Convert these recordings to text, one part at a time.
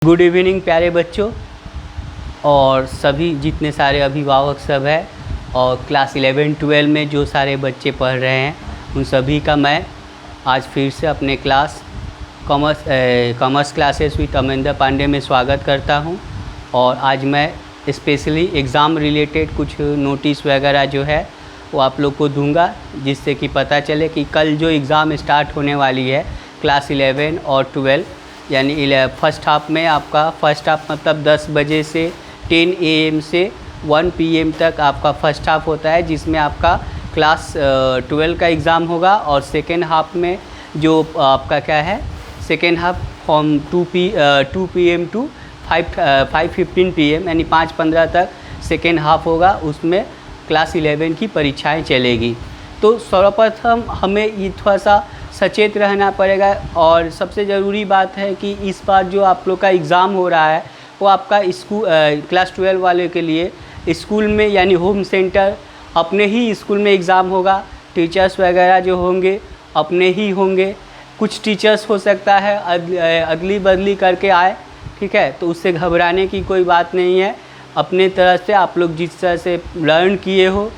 Good evening प्यारे बच्चों और सभी जितने सारे अभिभावक सब हैं और क्लास 11-12 में जो सारे बच्चे पढ़ रहे हैं उन सभी का मैं आज फिर से अपने class commerce classes with Amendar Pandey में स्वागत करता हूं। और आज मैं स्पेशली एग्ज़ाम रिलेटेड कुछ नोटिस वगैरह जो है वो आप लोग को दूंगा, जिससे कि पता चले कि कल जो एग्ज़ाम स्टार्ट होने वाली है क्लास 11 और 12 यानी फर्स्ट हाफ में आपका फर्स्ट हाफ मतलब 10 बजे से 10 AM से 1 PM तक आपका फर्स्ट हाफ होता है, जिसमें आपका क्लास 12 का एग्ज़ाम होगा। और सेकेंड हाफ में जो आपका क्या है second half from 2 PM to 5:15 PM यानी 5:15 तक सेकेंड हाफ होगा, उसमें क्लास 11 की परीक्षाएं चलेगी। तो सर्वप्रथम हमें ये थोड़ा सा सचेत रहना पड़ेगा। और सबसे ज़रूरी बात है कि इस बार जो आप लोग का एग्ज़ाम हो रहा है वो आपका क्लास 12 वाले के लिए स्कूल में यानी होम सेंटर अपने ही स्कूल में एग्ज़ाम होगा। टीचर्स वगैरह जो होंगे अपने ही होंगे, कुछ टीचर्स हो सकता है अदली बदली करके आए, ठीक है, तो उससे घबराने की कोई बात नहीं है। अपने तरह से आप लोग जिस तरह से लर्न किए हो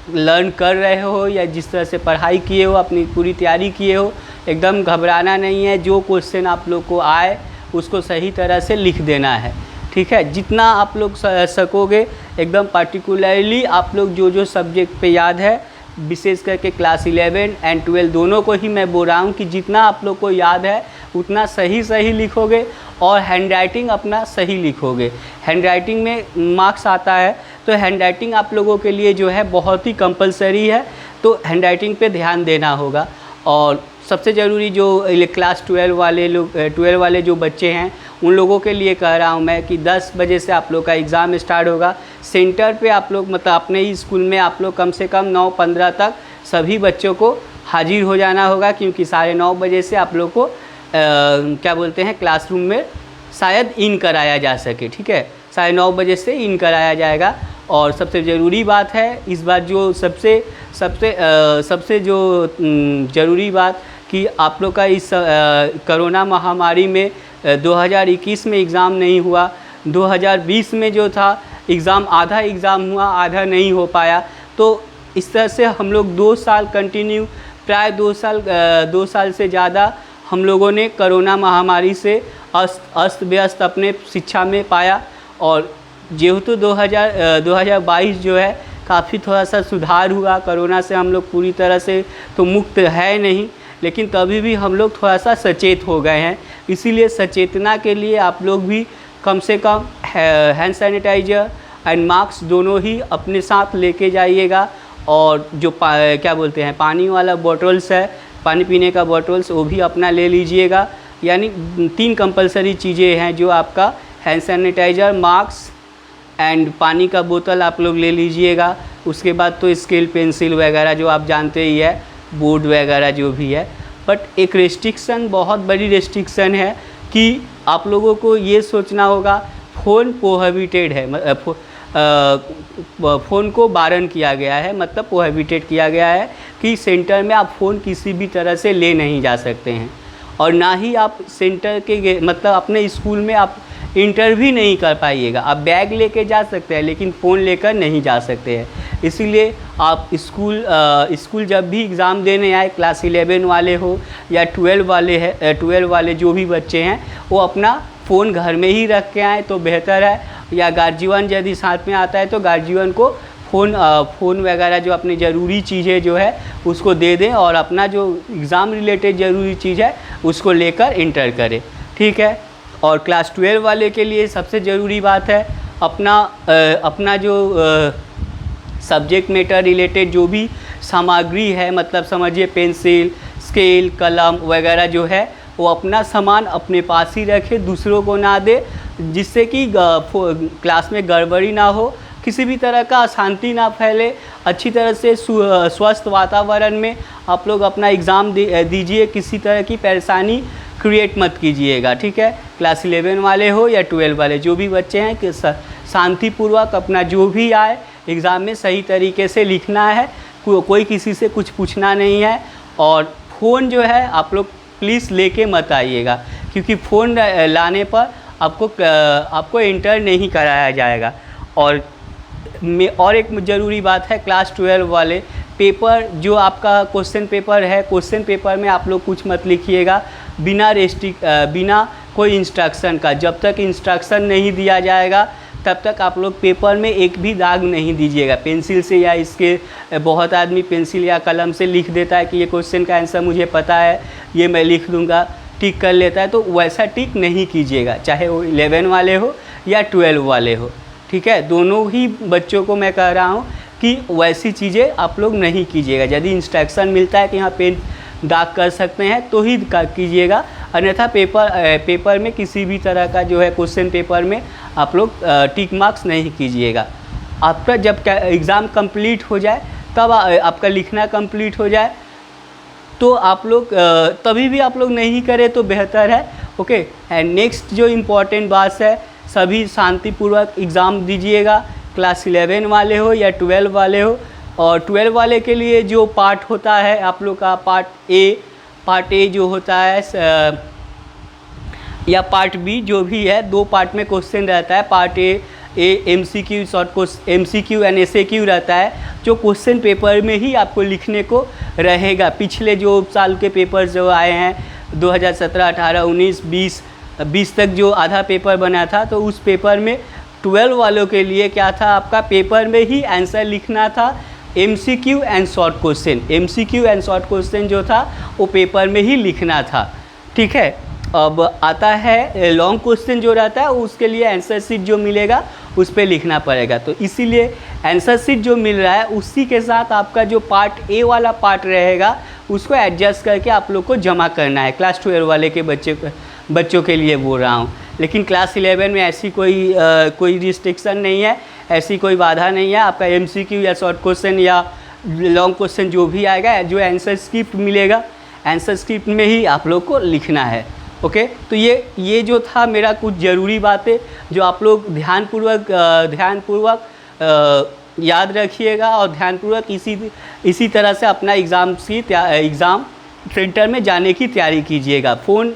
लर्न कर रहे हो या जिस तरह से पढ़ाई किए हो अपनी पूरी तैयारी किए हो, एकदम घबराना नहीं है। जो क्वेश्चन आप लोग को आए उसको सही तरह से लिख देना है, ठीक है। जितना आप लोग सकोगे एकदम पार्टिकुलरली आप लोग जो सब्जेक्ट पे याद है, विशेष करके क्लास 11 एंड 12 दोनों को ही मैं बोल रहा हूँ कि जितना आप लोग को याद है उतना सही लिखोगे और हैंडराइटिंग अपना सही लिखोगे। हैंडराइटिंग में मार्क्स आता है, तो हैंडराइटिंग आप लोगों के लिए जो है बहुत ही कंपलसरी है, तो हैंडराइटिंग पे ध्यान देना होगा। और सबसे ज़रूरी जो क्लास 12 वाले जो बच्चे हैं उन लोगों के लिए कह रहा हूँ मैं कि 10 बजे से आप लोग का एग्ज़ाम स्टार्ट होगा। सेंटर पे आप लोग मतलब अपने ही स्कूल में आप लोग कम से कम 9:15 तक सभी बच्चों को हाजिर हो जाना होगा, क्योंकि 9:30 बजे से आप लोग को क्या बोलते हैं क्लासरूम में शायद इन कराया जा सके, ठीक है। 9:30 बजे से इन कराया जाएगा। और सबसे ज़रूरी बात है इस बार जो सबसे जो ज़रूरी बात कि आप लोग का इस कोरोना महामारी में 2021 में एग्ज़ाम नहीं हुआ, 2020 में जो था एग्ज़ाम आधा एग्ज़ाम हुआ आधा नहीं हो पाया। तो इस तरह से हम लोग 2 साल कंटिन्यू प्राय 2 साल से ज़्यादा हम लोगों ने कोरोना महामारी से अस्त व्यस्त अपने शिक्षा में पाया। और जेहेतु 2022 जो है काफ़ी थोड़ा सा सुधार हुआ, कोरोना से हम लोग पूरी तरह से तो मुक्त है नहीं, लेकिन तभी भी हम लोग थोड़ा सा सचेत हो गए हैं। इसीलिए सचेतना के लिए आप लोग भी कम से कम हैंड सैनिटाइज़र एंड मास्क दोनों ही अपने साथ लेके जाइएगा। और जो क्या बोलते हैं पानी वाला बॉटल्स है, पानी पीने का बॉटल्स, वो भी अपना ले लीजिएगा। यानी 3 कंपलसरी चीज़ें हैं जो आपका हैंड सैनिटाइज़र, मास्क एंड पानी का बोतल आप लोग ले लीजिएगा। उसके बाद तो स्केल पेंसिल वगैरह जो आप जानते ही है, बोर्ड वगैरह जो भी है। बट एक रेस्ट्रिक्शन, बहुत बड़ी रेस्ट्रिक्शन है कि आप लोगों को ये सोचना होगा फ़ोन प्रोहिबिटेड है, फ़ोन को बारण किया गया है, मतलब प्रोहिबिटेड किया गया है कि सेंटर में आप फ़ोन किसी भी तरह से ले नहीं जा सकते हैं। और ना ही आप सेंटर के मतलब अपने स्कूल में आप इंटर भी नहीं कर पाइएगा। आप बैग लेके जा सकते हैं लेकिन फ़ोन लेकर नहीं जा सकते हैं। इसीलिए आप स्कूल जब भी एग्ज़ाम देने आए, क्लास 11 वाले हो या 12 वाले जो भी बच्चे हैं, वो अपना फ़ोन घर में ही रख के आएँ तो बेहतर है। या गार्जियन यदि साथ में आता है तो गार्जियन को फ़ोन वगैरह जो अपनी ज़रूरी चीज़ें जो है उसको दे दें और अपना जो एग्ज़ाम रिलेटेड ज़रूरी चीज़ है उसको लेकर इंटर करें, ठीक है। और क्लास 12 वाले के लिए सबसे ज़रूरी बात है अपना जो सब्जेक्ट मैटर रिलेटेड जो भी सामग्री है, मतलब समझिए पेंसिल, स्केल, कलम वगैरह जो है वो अपना सामान अपने पास ही रखे, दूसरों को ना दे, जिससे कि क्लास में गड़बड़ी ना हो, किसी भी तरह का अशांति ना फैले। अच्छी तरह से स्वस्थ वातावरण में आप लोग अपना एग्ज़ाम दीजिए, किसी तरह की परेशानी क्रिएट मत कीजिएगा, ठीक है। क्लास 11 वाले हो या 12 वाले जो भी बच्चे हैं कि शांतिपूर्वक अपना जो भी आए एग्ज़ाम में सही तरीके से लिखना है, कोई किसी से कुछ पूछना नहीं है। और फ़ोन जो है आप लोग प्लीज़ लेके मत आइएगा, क्योंकि फ़ोन लाने पर आपको इंटर नहीं कराया जाएगा। और एक ज़रूरी बात है, क्लास 12 वाले पेपर जो आपका क्वेश्चन पेपर है, क्वेश्चन पेपर में आप लोग कुछ मत लिखिएगा बिना कोई इंस्ट्रक्शन का। जब तक इंस्ट्रक्शन नहीं दिया जाएगा तब तक आप लोग पेपर में एक भी दाग नहीं दीजिएगा पेंसिल से, या इसके बहुत आदमी पेंसिल या कलम से लिख देता है कि ये क्वेश्चन का आंसर मुझे पता है, ये मैं लिख दूंगा, टिक कर लेता है। तो वैसा टिक नहीं कीजिएगा, चाहे वो 11 वाले हो या 12 वाले हो, ठीक है। दोनों ही बच्चों को मैं कह रहा हूँ कि वैसी चीज़ें आप लोग नहीं कीजिएगा। यदि इंस्ट्रक्शन मिलता है कि यहाँ पेन दाग कर सकते हैं तो ही कीजिएगा, अन्यथा पेपर में किसी भी तरह का जो है क्वेश्चन पेपर में आप लोग टिक मार्क्स नहीं कीजिएगा। आपका जब एग्ज़ाम कंप्लीट हो जाए, तब आपका लिखना कंप्लीट हो जाए तो आप लोग तभी भी आप लोग नहीं करें तो बेहतर है, ओके। एंड नेक्स्ट जो इम्पोर्टेंट बात है, सभी शांतिपूर्वक एग्ज़ाम दीजिएगा, क्लास 11 वाले हो या 12 वाले हो। और 12 वाले के लिए जो पार्ट होता है आप लोग का पार्ट ए जो होता है या पार्ट बी जो भी है, 2 पार्ट में क्वेश्चन रहता है। Part A MCQ short MCQ and SAQ रहता है, जो क्वेश्चन पेपर में ही आपको लिखने को रहेगा। पिछले जो साल के पेपर जो आए हैं 2017, 18, 19, 20 तक जो आधा पेपर बना था, तो उस पेपर में 12 वालों के लिए क्या था, आपका पेपर में ही आंसर लिखना था। MCQ एंड शॉर्ट क्वेश्चन जो था वो पेपर में ही लिखना था, ठीक है। अब आता है लॉन्ग क्वेश्चन जो रहता है, उसके लिए आंसर शीट जो मिलेगा उस पर लिखना पड़ेगा। तो इसीलिए आंसर शीट जो मिल रहा है उसी के साथ आपका जो पार्ट ए वाला पार्ट रहेगा उसको एडजस्ट करके आप लोग को जमा करना है। क्लास 12 वाले के बच्चों के लिए बोल रहा हूँ, लेकिन क्लास 11 में ऐसी कोई रिस्ट्रिक्शन नहीं है, ऐसी कोई बाधा नहीं है। आपका MCQ या शॉर्ट क्वेश्चन या लॉन्ग क्वेश्चन जो भी आएगा, जो आंसर स्क्रिप्ट मिलेगा, आंसर स्क्रिप्ट में ही आप लोग को लिखना है, ओके। तो ये जो था मेरा कुछ ज़रूरी बातें जो आप लोग ध्यानपूर्वक याद रखिएगा और ध्यानपूर्वक इसी तरह से अपना एग्ज़ाम सेंटर में जाने की तैयारी कीजिएगा। फ़ोन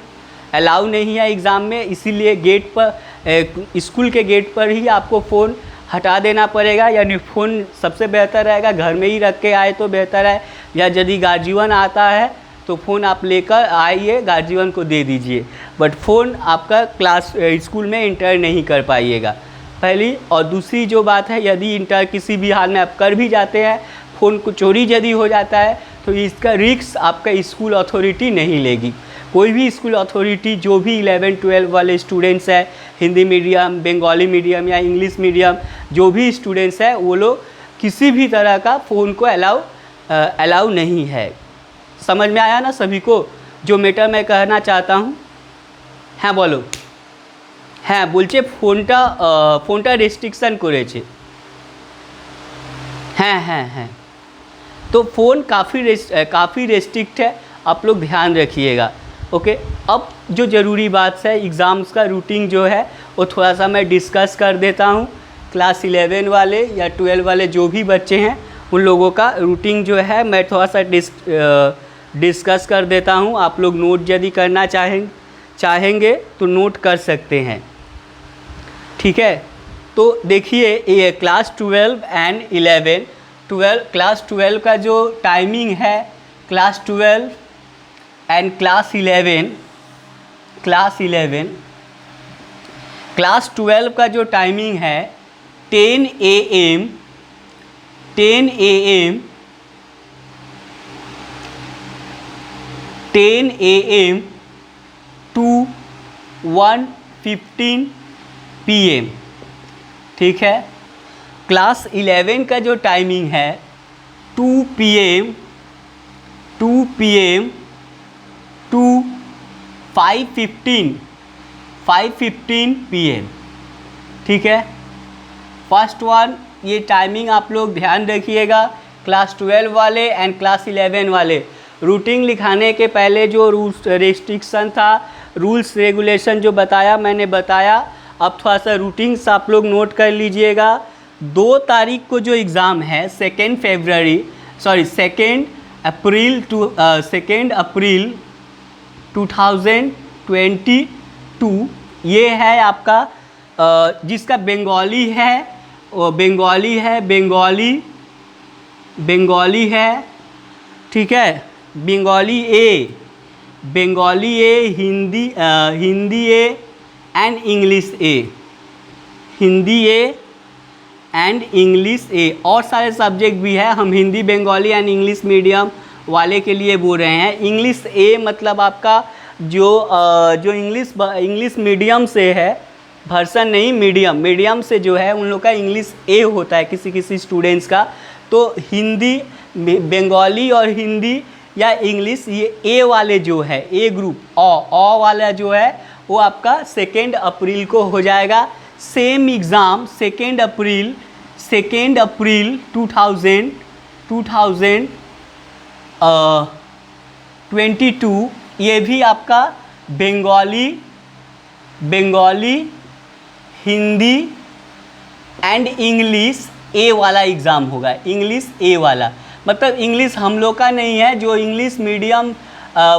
अलाउ नहीं है एग्ज़ाम में, इसीलिए गेट पर स्कूल के गेट पर ही आपको फ़ोन हटा देना पड़ेगा, यानी फ़ोन सबसे बेहतर रहेगा घर में ही रख के आए तो बेहतर है। या यदि गार्जियन आता है तो फ़ोन आप लेकर आइए, गार्जियन को दे दीजिए, बट फ़ोन आपका स्कूल में इंटर नहीं कर पाइएगा, पहली। और दूसरी जो बात है, यदि इंटर किसी भी हाल में आप कर भी जाते हैं, फ़ोन को चोरी यदि हो जाता है तो इसका रिस्क आपका स्कूल अथॉरिटी नहीं लेगी। कोई भी स्कूल अथॉरिटी जो भी 11-12 वाले स्टूडेंट्स हैं, हिंदी मीडियम, बंगाली मीडियम या इंग्लिश मीडियम जो भी स्टूडेंट्स हैं, वो लोग किसी भी तरह का फ़ोन को अलाउ नहीं है। समझ में आया ना सभी को जो मैटर मैं कहना चाहता हूँ? হ্যাঁ বলো। হ্যাঁ বলছে ফোনটা রেস্ট্রিকশান করেছে। হ্যাঁ तो फ़ोन काफ़ी रेस्ट्रिक्ट है, आप लोग ध्यान रखिएगा, ओके। अब जो ज़रूरी बात है, एग्ज़ाम्स का रूटीन जो है वो थोड़ा सा मैं डिस्कस कर देता हूँ। क्लास 11 वाले या 12 वाले जो भी बच्चे हैं उन लोगों का रूटीन जो है मैं थोड़ा सा डिस्कस कर देता हूँ। आप लोग नोट यदि करना चाहेंगे तो नोट कर सकते हैं, ठीक है। तो देखिए ये क्लास 12 एंड 11 क्लास 12 का जो टाइमिंग है, क्लास 12 एंड क्लास 11 क्लास 12 का जो टाइमिंग है 10 AM to 1:15 PM, ठीक है। क्लास 11 का जो टाइमिंग है 2 PM to 5:15 PM, ठीक है। फर्स्ट वन, ये टाइमिंग आप लोग ध्यान रखिएगा। क्लास 12 वाले एंड क्लास 11 वाले रूटीन लिखाने के पहले जो रूल्स रेस्ट्रिक्शन था, रूल्स रेगुलेशन जो मैंने बताया, अब थोड़ा सा रूटीन्स आप लोग नोट कर लीजिएगा। 2 तारीख को जो एग्ज़ाम है 2 अप्रैल 2022 22 ये है आपका जिसका बंगाली है, वो बंगाली है, ठीक है, Bengali A, Hindi A and English A, Hindi A and English A, और सारे सब्जेक्ट भी है। हम Hindi, Bengali and English medium वाले के लिए बोल रहे हैं। इंग्लिश ए मतलब आपका जो इंग्लिश मीडियम से है, वर्सन नहीं, मीडियम से जो है उन लोग का इंग्लिश ए होता है किसी स्टूडेंट्स का। तो हिंदी, बंगाली और हिंदी या इंग्लिश, ये ए वाले जो है, ए ग्रुप ऑ वाला जो है वो आपका 2 अप्रैल को हो जाएगा। सेम एग्ज़ाम 2 अप्रैल 2022 ये भी आपका बंगाली, हिंदी एंड इंग्लिश ए वाला एग्ज़ाम होगा। इंग्लिश ए वाला मतलब इंग्लिश हम लोग का नहीं है, जो इंग्लिश मीडियम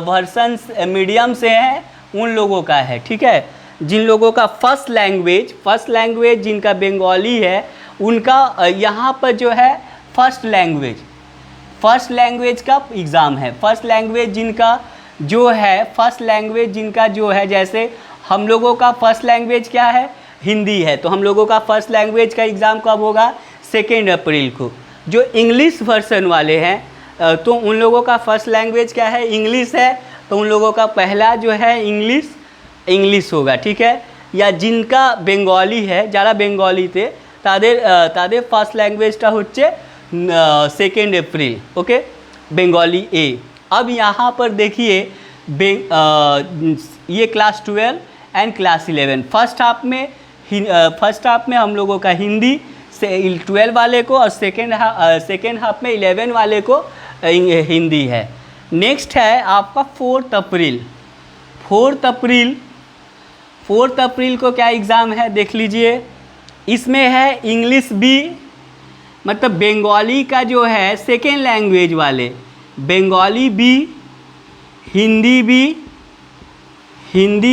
वर्सन मीडियम से है उन लोगों का है, ठीक है। जिन लोगों का फर्स्ट लैंग्वेज जिनका बंगाली है, उनका यहाँ पर जो है फर्स्ट लैंग्वेज का एग्ज़ाम है। फर्स्ट लैंग्वेज जिनका जो है, जैसे हम लोगों का फर्स्ट लैंग्वेज क्या है, हिंदी है, तो हम लोगों का फर्स्ट लैंग्वेज का एग्ज़ाम कब होगा, 2 अप्रैल को। जो इंग्लिश वर्सन वाले हैं तो उन लोगों का फर्स्ट लैंग्वेज क्या है, इंग्लिश है, तो उन लोगों का पहला जो है इंग्लिश होगा, ठीक है। या जिनका बंगाली है, ज़्यादा बंगाली थे, ताদের फर्स्ट लैंग्वेजটা হচ্ছে 2 अप्रैल, ओके, बंगाली ए। अब यहाँ पर देखिए ये class 12 and class 11 first half में हम लोगों का हिंदी से 12 वाले को, और सेकेंड हाफ में 11 वाले को हिंदी है। नेक्स्ट है आपका 4 अप्रैल को क्या एग्ज़ाम है देख लीजिए। इसमें है इंग्लिश बी, मतलब बंगाली का जो है 2nd लैंग्वेज वाले, Bengali B, Hindi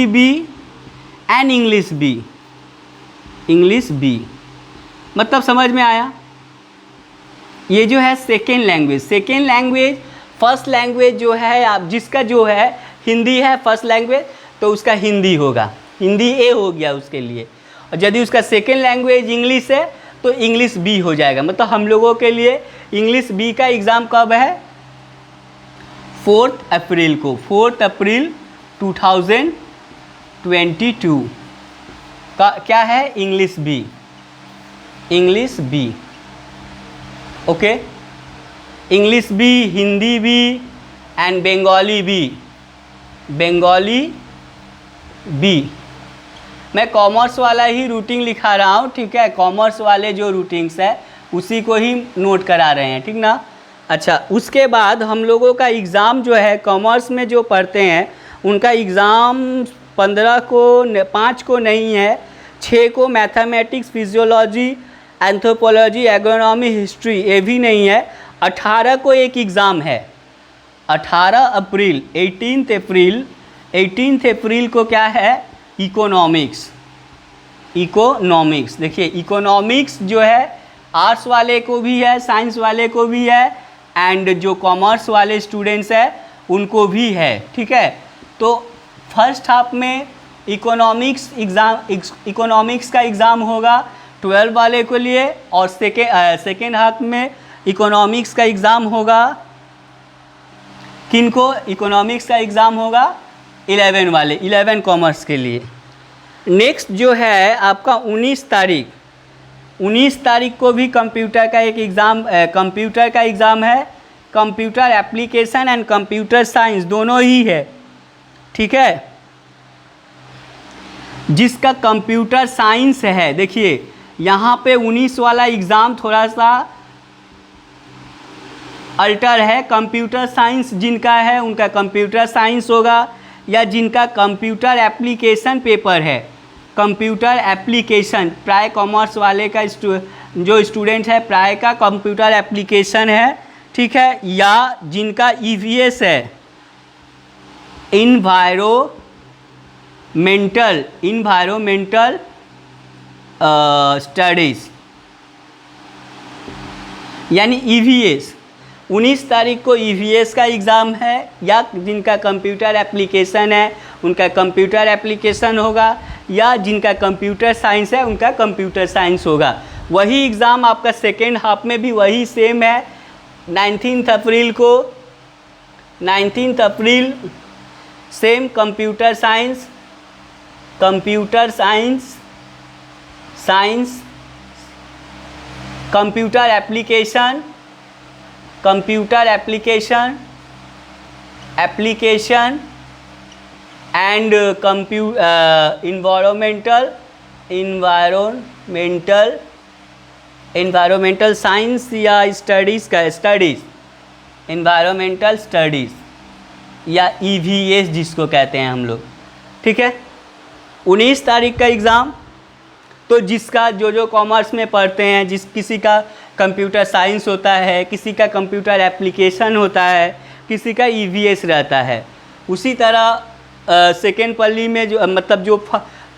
B and English B, मतलब समझ में आया। ये जो है 2nd लैंग्वेज। फर्स्ट लैंग्वेज जो है आप जिसका जो है हिंदी है फर्स्ट लैंग्वेज, तो उसका हिंदी होगा, हिंदी ए हो गया उसके लिए। और यदि उसका 2nd लैंग्वेज इंग्लिश है तो इंग्लिश बी हो जाएगा। मतलब हम लोगों के लिए इंग्लिश बी का एग्ज़ाम कब है, 4 अप्रैल को, 4 अप्रैल 2022 का क्या है, English B, okay. English B, Hindi B and Bengali B. मैं कॉमर्स वाला ही रूटीन लिखा रहा हूँ, ठीक है। कॉमर्स वाले जो रूटीन्स है उसी को ही नोट करा रहे हैं, ठीक ना। अच्छा, उसके बाद हम लोगों का एग्ज़ाम जो है कॉमर्स में जो पढ़ते हैं उनका एग्ज़ाम 5 को नहीं है, 6 को mathematics, physiology, anthropology, agronomy, history ये भी नहीं है। 18 को एक एग्ज़ाम है, 18 अप्रैल 18 अप्रैल को क्या है, इकोनॉमिक्स। देखिए इकोनॉमिक्स जो है आर्ट्स वाले को भी है, साइंस वाले को भी है, एंड जो कॉमर्स वाले स्टूडेंट्स हैं उनको भी है, ठीक है। तो फर्स्ट हाफ में इकोनॉमिक्स का एग्ज़ाम होगा 12 वाले के लिए, और सेकेंड हाफ में इकोनॉमिक्स का एग्ज़ाम होगा किनको, इकोनॉमिक्स का एग्ज़ाम होगा 11 वाले, 11 कॉमर्स के लिए। नेक्स्ट जो है आपका 19 तारीख को भी कंप्यूटर का एक एग्ज़ाम, कंप्यूटर का एग्ज़ाम है। Computer application and computer science दोनों ही है, ठीक है। जिसका कंप्यूटर साइंस है, देखिए यहाँ पे 19 वाला एग्ज़ाम थोड़ा सा अल्टर है। कंप्यूटर साइंस जिनका है उनका कंप्यूटर साइंस होगा, या जिनका कंप्यूटर एप्लीकेशन पेपर है, कंप्यूटर एप्लीकेशन, प्राय कॉमर्स वाले का जो स्टूडेंट है प्राय का कंप्यूटर एप्लीकेशन है, ठीक है। या जिनका EVS है, इन्वायरमेंटल स्टडीज़ यानी EVS। 19 तारीख को EVS का एग्ज़ाम है, या जिनका कंप्यूटर एप्लीकेशन है उनका कंप्यूटर एप्लीकेशन होगा, या जिनका कंप्यूटर साइंस है उनका कंप्यूटर साइंस होगा। वही एग्ज़ाम आपका सेकेंड हाफ में भी वही सेम है। 19 अप्रैल को, 19 April same computer science, computer application and environmental science या इन्वायरमेंटल स्टडीज़ या EVS जिसको कहते हैं हम लोग। ठीक है, 19 तारीख का एग्ज़ाम। तो जिसका जो कॉमर्स में पढ़ते हैं, किसी का कंप्यूटर साइंस होता है, किसी का कंप्यूटर एप्लीकेशन होता है, किसी का EVS रहता है। उसी तरह सेकेंड पल्ली में जो मतलब जो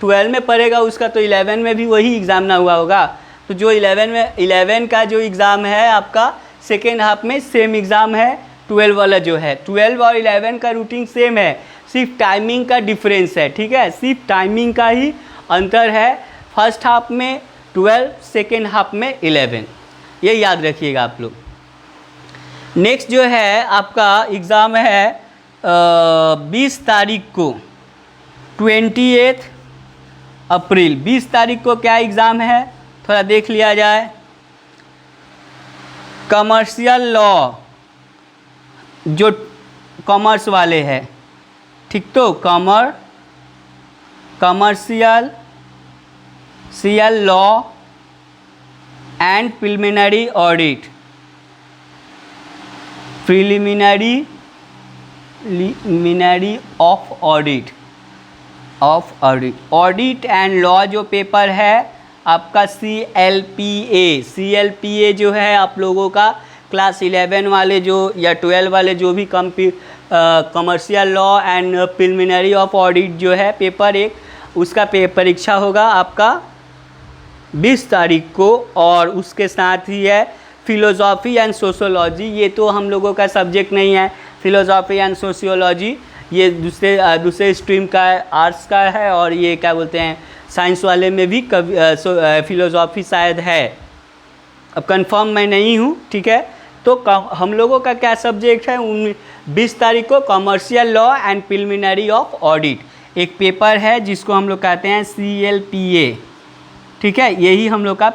12 में पढ़ेगा उसका तो 11 में भी वही एग्ज़ाम ना हुआ होगा। तो जो 11 का जो एग्ज़ाम है आपका सेकेंड हाफ में सेम एग्ज़ाम है 12 वाला जो है। 12 और 11 का रूटीन सेम है, सिर्फ टाइमिंग का डिफरेंस है। ठीक है, सिर्फ टाइमिंग का ही अंतर है। फर्स्ट हाफ में 12, सेकेंड हाफ में 11, ये याद रखिएगा आप लोग। नेक्स्ट जो है आपका एग्ज़ाम है 20 तारीख को, 28 अप्रैल। 20 तारीख को क्या एग्ज़ाम है थोड़ा देख लिया जाए। कमर्शियल लॉ, जो कॉमर्स वाले हैं, ठीक, तो commercial law and preliminary audit and law जो पेपर है आपका CLPA जो है आप लोगों का क्लास 11 वाले जो या 12 वाले जो भी commercial law and preliminary of audit जो है पेपर 1, उसका परीक्षा होगा आपका 20 तारीख को। और उसके साथ ही है फिलोसॉफी एंड सोशियोलॉजी। ये तो हम लोगों का सब्जेक्ट नहीं है, फिलोसॉफी एंड सोशियोलॉजी ये दूसरे स्ट्रीम का आर्ट्स का है, और ये क्या बोलते हैं साइंस वाले में भी फिलोसॉफी शायद है, अब कंफर्म मैं नहीं हूँ। ठीक है, तो हम लोगों का क्या सब्जेक्ट है 20 तारीख को commercial law and preliminary of audit एक पेपर है जिसको हम लोग कहते हैं CLPA। ठीक है, यही हम लोग का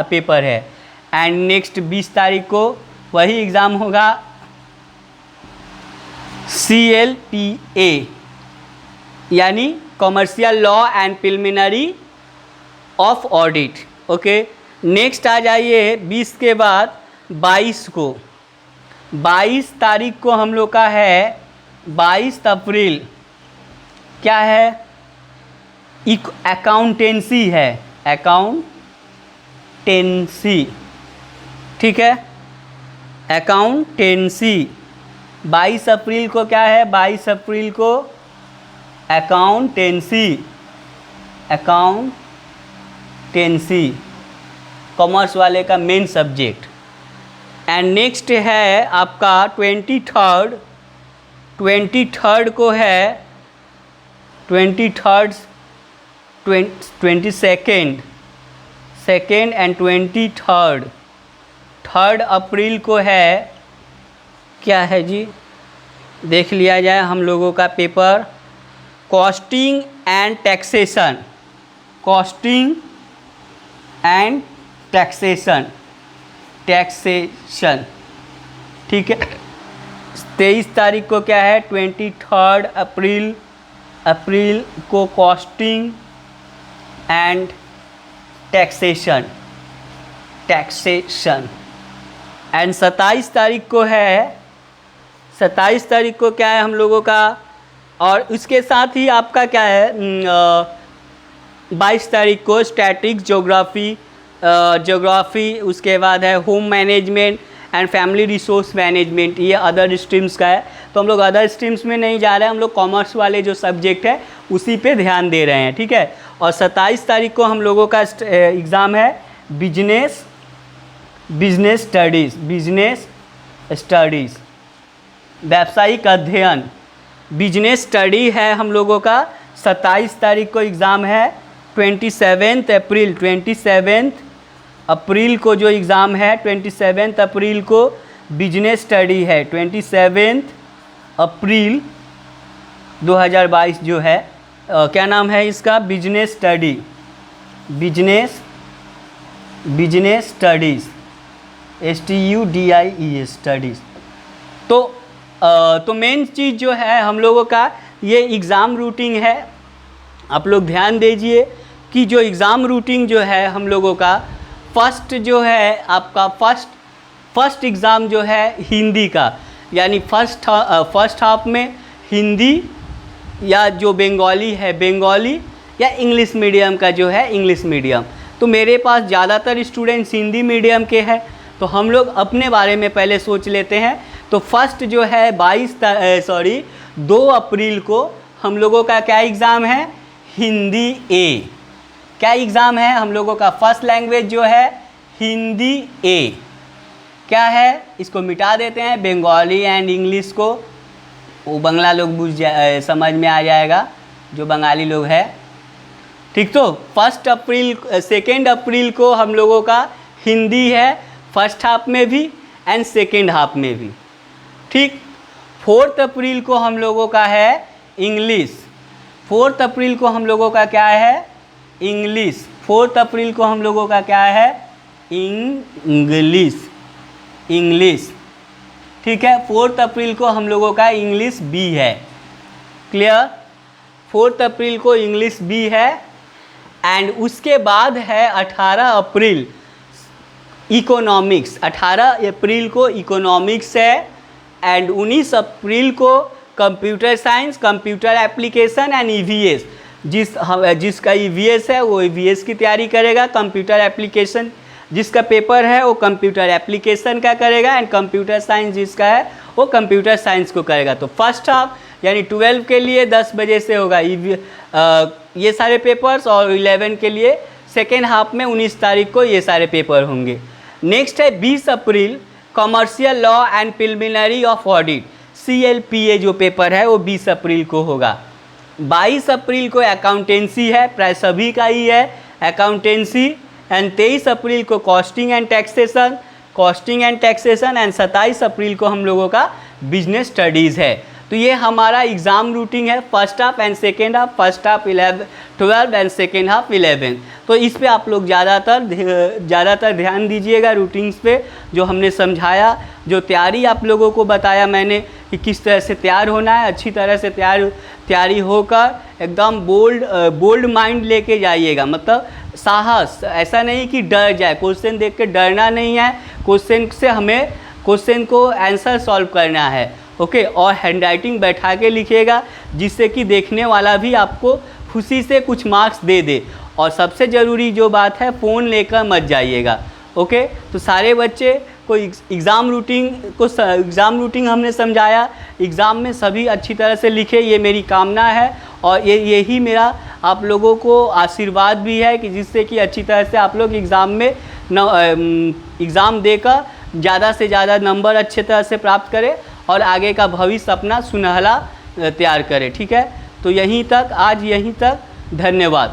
पेपर है। एंड नेक्स्ट 20 तारीख को वही एग्ज़ाम होगा CLPA यानी commercial law and preliminary of audit. Okay, next आ जाइए 20 के बाद 22 को। 22 तारीख को हम लोग का है 22 अप्रैल, क्या है, अकाउंटेंसी है, अकाउंटेंसी। ठीक है, अकाउंटेंसी 22 अप्रैल को क्या है, 22 अप्रैल को अकाउंटेंसी कॉमर्स वाले का मेन सब्जेक्ट। एंड नेक्स्ट है आपका 23rd को है 22nd एंड 3rd अप्रैल को है, क्या है जी, देख लिया जाए हम लोगों का पेपर कॉस्टिंग एंड टैक्सेशन। ठीक है, 23 तारीख को क्या है 23rd अप्रैल को कॉस्टिंग एंड टैक्सेशन। एंड 27 तारीख को है, 27 तारीख को क्या है हम लोगों का, और इसके साथ ही आपका क्या है 22 तारीख को स्टैटिक्स, ज्योग्राफी, उसके बाद है home management and family resource management, ये अदर स्ट्रीम्स का है। तो हम लोग अदर स्ट्रीम्स में नहीं जा रहे हैं, हम लोग कॉमर्स वाले जो सब्जेक्ट है उसी पे ध्यान दे रहे हैं, ठीक है। और 27 तारीख को हम लोगों का एग्ज़ाम है बिजनेस स्टडीज़, व्यावसायिक अध्ययन, बिजनेस स्टडी है हम लोगों का। 27 तारीख को एग्ज़ाम है। 27 अप्रैल को जो एग्ज़ाम है 27 अप्रैल को बिजनेस स्टडी है। 27 अप्रैल 2022 जो है क्या नाम है इसका, business study, business studies, STUDIES studies. तो मेन चीज़ जो है हम लोगों का ये एग्ज़ाम रूटीन है। आप लोग ध्यान दीजिए कि जो एग्ज़ाम रूटीन जो है हम लोगों का फर्स्ट जो है आपका फर्स्ट एग्ज़ाम जो है हिंदी का, यानी फर्स्ट हाफ में हिंदी या जो बंगाली है बंगाली, या इंग्लिश मीडियम का जो है इंग्लिश मीडियम। तो मेरे पास ज़्यादातर स्टूडेंट्स हिंदी मीडियम के हैं, तो हम लोग अपने बारे में पहले सोच लेते हैं। तो फर्स्ट जो है 2 अप्रैल को हम लोगों का क्या एग्ज़ाम है, हिंदी ए। क्या एग्ज़ाम है हम लोगों का, फर्स्ट लैंग्वेज जो है हिंदी ए। क्या है, इसको मिटा देते हैं, बंगाली एंड इंग्लिश को, वो बंगला लोग समझ में आ जाएगा जो बंगाली लोग है, ठीक। तो 2 अप्रैल को हम लोगों का हिंदी है, फर्स्ट हाफ में भी एंड सेकेंड हाफ में भी, ठीक। 4 अप्रैल को हम लोगों का है इंग्लिश। 4 अप्रैल को हम लोगों का क्या है, इंग्लिश। 4 अप्रैल को हम लोगों का क्या है, इंग्लिश, ठीक है। 4 अप्रैल को हम लोगों का इंग्लिश बी है, क्लियर। 4 अप्रैल को इंग्लिश बी है। एंड उसके बाद है 18 अप्रैल इकोनॉमिक्स। 18 अप्रैल को इकोनॉमिक्स है। एंड 19 अप्रैल को computer science, computer application and EVS। जिसका EVS है वो EVS की तैयारी करेगा। कंप्यूटर एप्लीकेशन जिसका पेपर है वो कंप्यूटर एप्लीकेशन का करेगा। एंड कंप्यूटर साइंस जिसका है वो कंप्यूटर साइंस को करेगा। तो फर्स्ट हाफ यानी 12 के लिए 10 बजे से होगा ये सारे पेपर्स, और 11 के लिए सेकेंड हाफ में 19 तारीख को ये सारे पेपर होंगे। नेक्स्ट है 20 April commercial law and preliminary of audit, CLPA जो पेपर है वो 20 अप्रैल को होगा। 22 अप्रैल को अकाउंटेंसी है, प्राय सभी का ही है अकाउंटेंसी। एंड 23 अप्रैल को कॉस्टिंग एंड टैक्सेशन एंड 27 अप्रैल को हम लोगों का बिजनेस स्टडीज़ है। तो ये हमारा एग्ज़ाम रूटीन है, first half and second half, first half 12 and second half 11। तो इस पे आप लोग ज़्यादातर ध्यान दीजिएगा रूटीन्स पे, जो हमने समझाया, जो तैयारी आप लोगों को बताया मैंने कि किस तरह से तैयार होना है। अच्छी तरह से तैयारी होकर एकदम बोल्ड माइंड लेके जाइएगा, मतलब साहस, ऐसा नहीं कि डर जाए। क्वेश्चन देख के डरना नहीं है, क्वेश्चन को आंसर सॉल्व करना है, ओके। और हैंडराइटिंग बैठा के लिखिएगा जिससे कि देखने वाला भी आपको खुशी से कुछ मार्क्स दे दे। और सबसे ज़रूरी जो बात है, फ़ोन लेकर मत जाइएगा, ओके। तो सारे बच्चे को एग्ज़ाम रूटीन हमने समझाया, एग्ज़ाम में सभी अच्छी तरह से लिखे, ये मेरी कामना है। और यही मेरा आप लोगों को आशीर्वाद भी है कि जिससे कि अच्छी तरह से आप लोग एग्ज़ाम देकर ज़्यादा से ज़्यादा नंबर अच्छे तरह से प्राप्त करें और आगे का भविष्य अपना सुनहरा तैयार करें, ठीक है। तो आज यहीं तक, धन्यवाद।